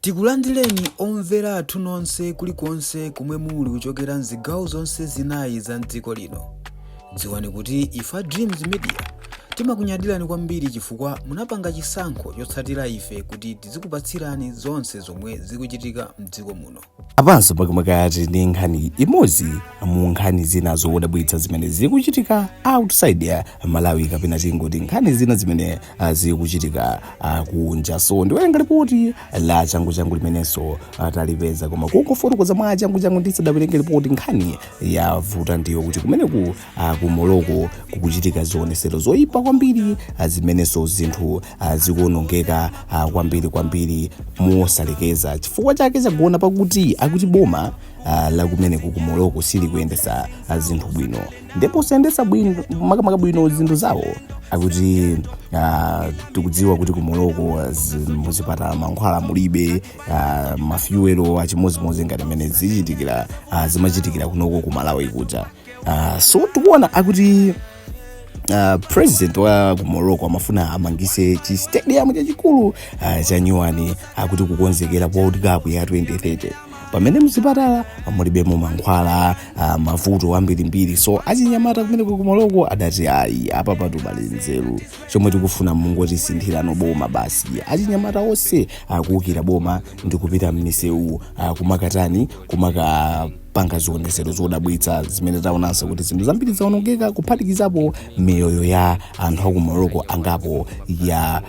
Tikulandireni omvera athu nonse kulikonse kumwe muli kuchokera mzigawo zonse zinayi za mdziko lino. Dziwani kuti ifa Dreams Media timakunyadirani kwambiri chifukwa munapanga chisankho chotsatira ife kuti tizikupatsirani zonse zomwe zikuchitika mdziko muno. Apanso pakumakati ndi nkhani imodzi mu nkhani zina zodabwitsa zimene zikuchitika outside ya Malawi kapena tingoti nkhani zina zimene zikuchitika kunja. So ndiwerenga ripoti la changu limenenso talipeza koma kungofotokoza mwa changu ndisadawerenge ripoti nkhani yavuta ndiyo kuti kumeneku ku Morocco kukuchitika zionesero zoyipa kwambiri zimenenso zinthu zikuonongeka kwambiri mosalekeza. Chifukwa chake chagona pakuti akuti boma la kumeneku ku Morocco sili kuyendesa zinthu bwino, ndipo sayendesa bwino makamaka bwino zinthu zawo. Akuti tikudziwa kuti ku Morocco muzipatala mankhwala mulibe, mafuelo achimozimozi ngati mene zimachitikira kunoko ku Malawi kuja. So tikuona akuti president wa ku Morocco amafuna amangise chi stadium chachikulu cha Nkhani akuti kukonzekera World Cup ya 2030. Pamene mzipatala mulibemo mankhwala mavuto ambirimbiri. So achinyamata kumene ku Morocco adati ayi apa patubali nzeru chomwe tikufuna mungoti sinthirano boma basi. Achinyamata onse akuukira boma ndi kupita m'misewu kumakatani panga zionesero zodabwitsa zimene taonanso kuti zinthu zambiri zaonongeka kuphatikizapo miyoyo ya anthu aku Morocco angapo ya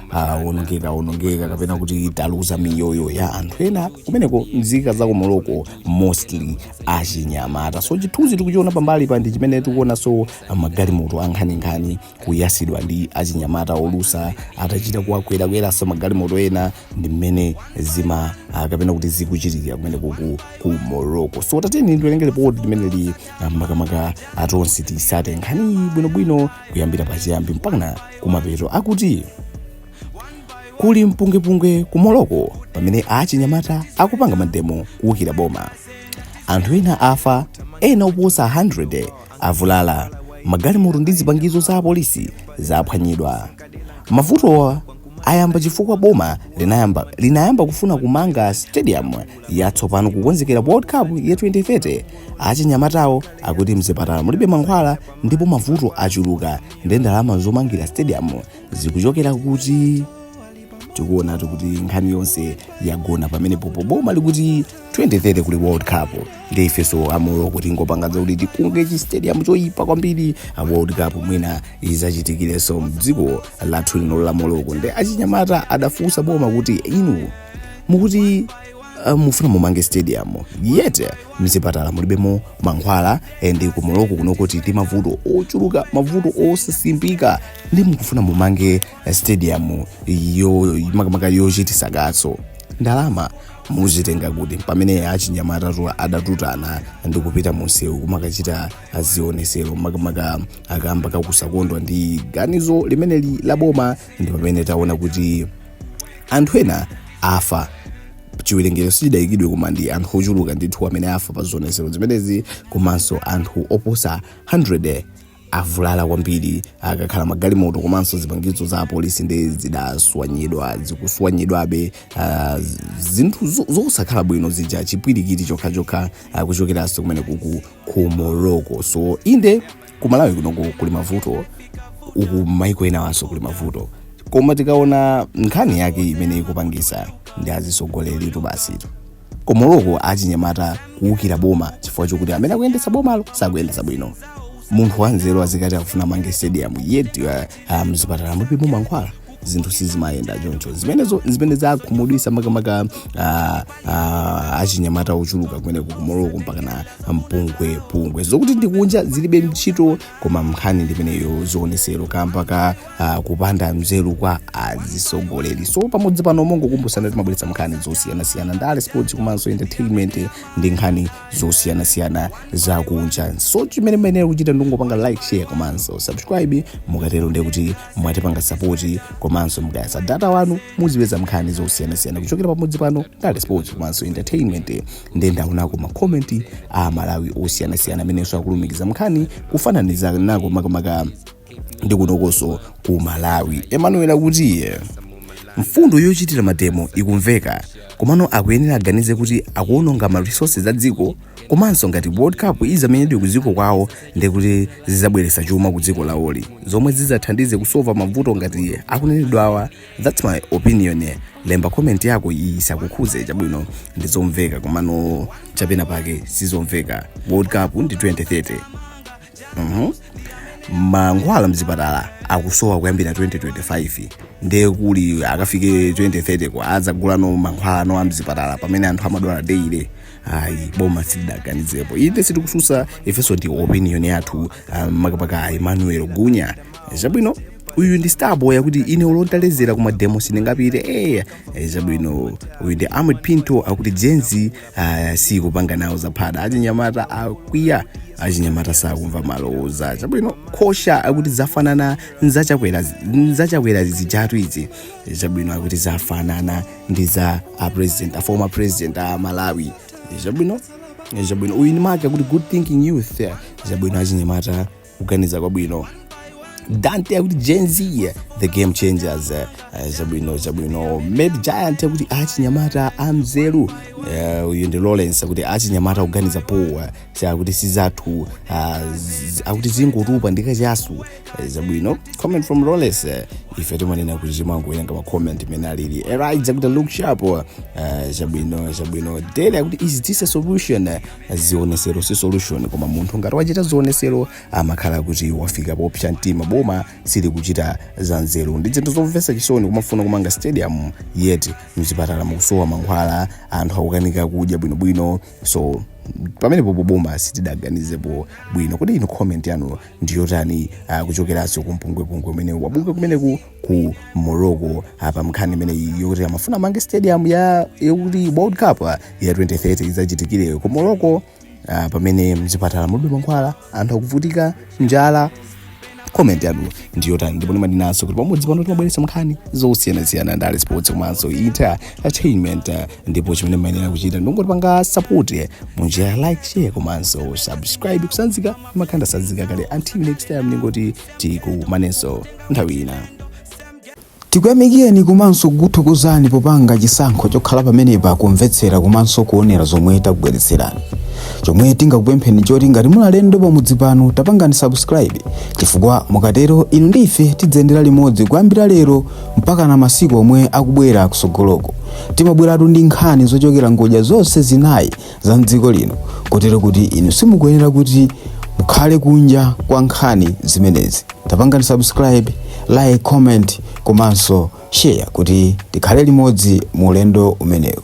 onongeka kapena kuti taluza miyoyo ya anthu ena kumeneko nzika za ku Morocco mostly achinyamata. So chithunzi tikuchiona pambali pa ndi chimene tikuona so magalimoto ankhani kuyasidwa ndi achinyamata olusa atachita kuwakwera so magalimoto ena ndi mmene zima kapena kuti zikuchitikira kumeneko ku Morocco. So tateni ndiwerenge report limene li makamaka atonsi tisate nkhani bwinobwino kuyambira pachiyambi mpaka kumapeto. Akuti kuli mpungwepungwe ku Morocco pamene achinyamata akupanga mademo kuwukira boma. Anthu ena afa, ena oposa 100 avulala, magalimoto ndi zipangizo za polisi zaphwanyidwa. Mavuto ayamba chifukwa boma linayamba kufuna kumanga stadium yatsopano kukonzekera World Cup ya 2030. Achinyamatawo akuti mzipatala mulibe mankhwala ndipo mavuto achuluka ndi ndalama zomangira stadium zikuchokera kuti tikuona kuti nkhani yonse yagona pamene popo boma likuti 2030 kuli World Cup. Ndi ifeso amoro kuti ngopangaza kuti tikunge chi stadium choyipa kwambiri World Cup mwina izachitikireso mdziko lathu lino la Morocco. Ndi achinyamata adafunsa boma kuti inu mukuti mufuna mumange stadium yete mzipatala mulibemo mankhwala ndi ku Morocco kunokoti ndi mavuto ochuluka, mavuto osasimbika, ndi mukufuna mumange stadium makamaka yochitisa gatso. Ndalama muzitenga kuti pamene achinyamata adatutana ndi kupita munsewu kumakachita zionesero makamaka akamba kakusakondwa ndi ganizo limeneli la boma. Ndi pamene taona kuti anthu ena afa, chiwerengero sichidayikidwe koma ndi anthu ochuluka ndithu amene afa pa zionesero zimenezi, komanso anthu oposa 100 avulala kwambiri akakhala magalimoto komanso zipangizo za polisi ndi zikuswanyidwabe zinthu zosakhala bwino zija chipwirikiti chokha kuchokeranso kumene ku Morocco. So inde ku Malawi kunoko kuli mavuto, uku maiko enawanso kuli mavuto, koma tikaona nkhani yake imene ikupangisa ndi azisogoleri tu basito. Ku Morocco achinyamata kuwukira boma chifukwa chokuti amene akuyendesa bomalo sakuyendesa bwino. Munthu wanzeru azikati akufuna mange stadium yeti mzipatala mulibe mankhwala, zinthu sizimayenda choncho. Zimene zakhumudwisa makamaka achinyamata ochuluka kumene ku Morocco mpaka na Mpungwepungwe. Zokuti ndikunja zilibe ntchito koma nkhani ndimeneyo zionesero kamba kupanda mzeru kwa azisogoleri. So pamodzi pano mongo kumbusana timabweretsa nkhani zosiyanasiyana ndale sports komanso entertainment ndi nkhani zosiyanasiyana zakunja. So chimene kuchita ndingopanga like, share komanso subscribe. Mukatero ndi kuti mwatipanga support komanso mukayasa data wanu muzipeza nkhani zosiyanasiyana kuchokera pamodzi pano ndale sports komanso entertainment. Ndi ndaonako ma comment a Malawi osiyanasiyana amenenso akulumikiza nkhani kufananiza nako makamaka ndi kunokoso ku Malawi. Emmanuel akuti mfundo yochitira mademo ikumveka, komano akuyenera aganize kuti akuononga ma resources a dziko, komanso ngati World Cup izamenyedwe ku dziko kwawo ndi kuti zizabweretsa chuma ku dziko lawoli, zomwe zizathandize kusolva mavuto ngati akunenedwa awa. That's my opinion. Lemba comment yako isakukhuze chabwino ndizomveka, komano chapena pake sizomveka. World Cup ndi 2030. Mankhwala mzipatala akusowa kuyambira 2025 ndiye kuli akafike 2030 kwa adzagulano mankhwala a mzipatala pamene anthu amadwala daily. Boma sidaganizepo inde sitikususa ifeso ndi opinion yathu. Makapaka Emmanuel Gunya chabwino uyu ndi starboy akuti ine ulontalezera kuma demo sinengapite chabwino. Uyu ndi Ahmed Pinto akuti jenzi sikupanga nawo zaphada achinyamata akwiya achinyamata sakumva maloza chabwino. Khosha akuti zafanana nzachakwera zijatu izi chabwino akuti zafanana ndi za former president a Malawi chabwino. Uyu ni Mark akuti good thinking youth chabwino achinyamata kuganiza kwabwino. Dante akuti Gen Z the game changers chabwino. Med Giant akuti achinyamata amzeru. Uyu ndi Lawrence akuti achinyamata kuganiza poa chakuti sizathu akuti zingotupa ndikachasu chabwino. Comment from Lawrence ife timanena kuti chimangoyenga ma comment imene alili. Right akuti look sharp chabwino. Daily akuti is this a solution? Zionesero si solution, koma munthu ngati wachita zionesero amakhala kuti wafika popsa mtima. Boma sili kuchita zanzeru ndi zinthu zomvetsa chisoni kumafuna kumanga stadium yet mzipatala mukusowa mankhwala anthu akukanika kudya bwinobwino. So pamene popo boma sitidaganizepo bwino. Kodi ino comment yanu ndiyotani kuchokeranso ku Mpungwepungwe umene wabuka kumeneku ku Morocco pa Nkhani imene yoti amafuna mange stadium ya kuti World Cup ya 2030 izachitikire ku Morocco pamene mzipatala mulibe mankhwala anthu akuvutika njala. Comment yanu ndiyotani ndipo ndimadinaso kuti pamodzi pano timabweretsa nkhani zosiyanasiyana ndali sports komanso entertainment ndipo chimene mayenera kuchita ndongoti panga support munjira like share komanso subscribe kusanzika makhanda sanzika kale. Until next time ndingoti tikumanenso nthawi ina. Tikuyamikeni komanso kuthokozani popanga chisankho chokhala pamenepa kumvetsera komanso kuonera zomwe takubweretserani. Chomwe tingakupempheni choti ngati munalendo pamudzi pano tapangani subscribe, chifukwa mukatero inu ndife tidzendera limodzi kuyambira lero mpaka na masiku omwe akubwera kusogoloko. Timabweratu ndi nkhani zochokera ngodya zonse zinayi za mdziko lino, kotero kuti inu simukuyenera kuti mukhale kunja kwa nkhani zimenezi. Tapangani subscribe, like, comment komanso share kuti tikhale limodzi mu ulendo umenewu.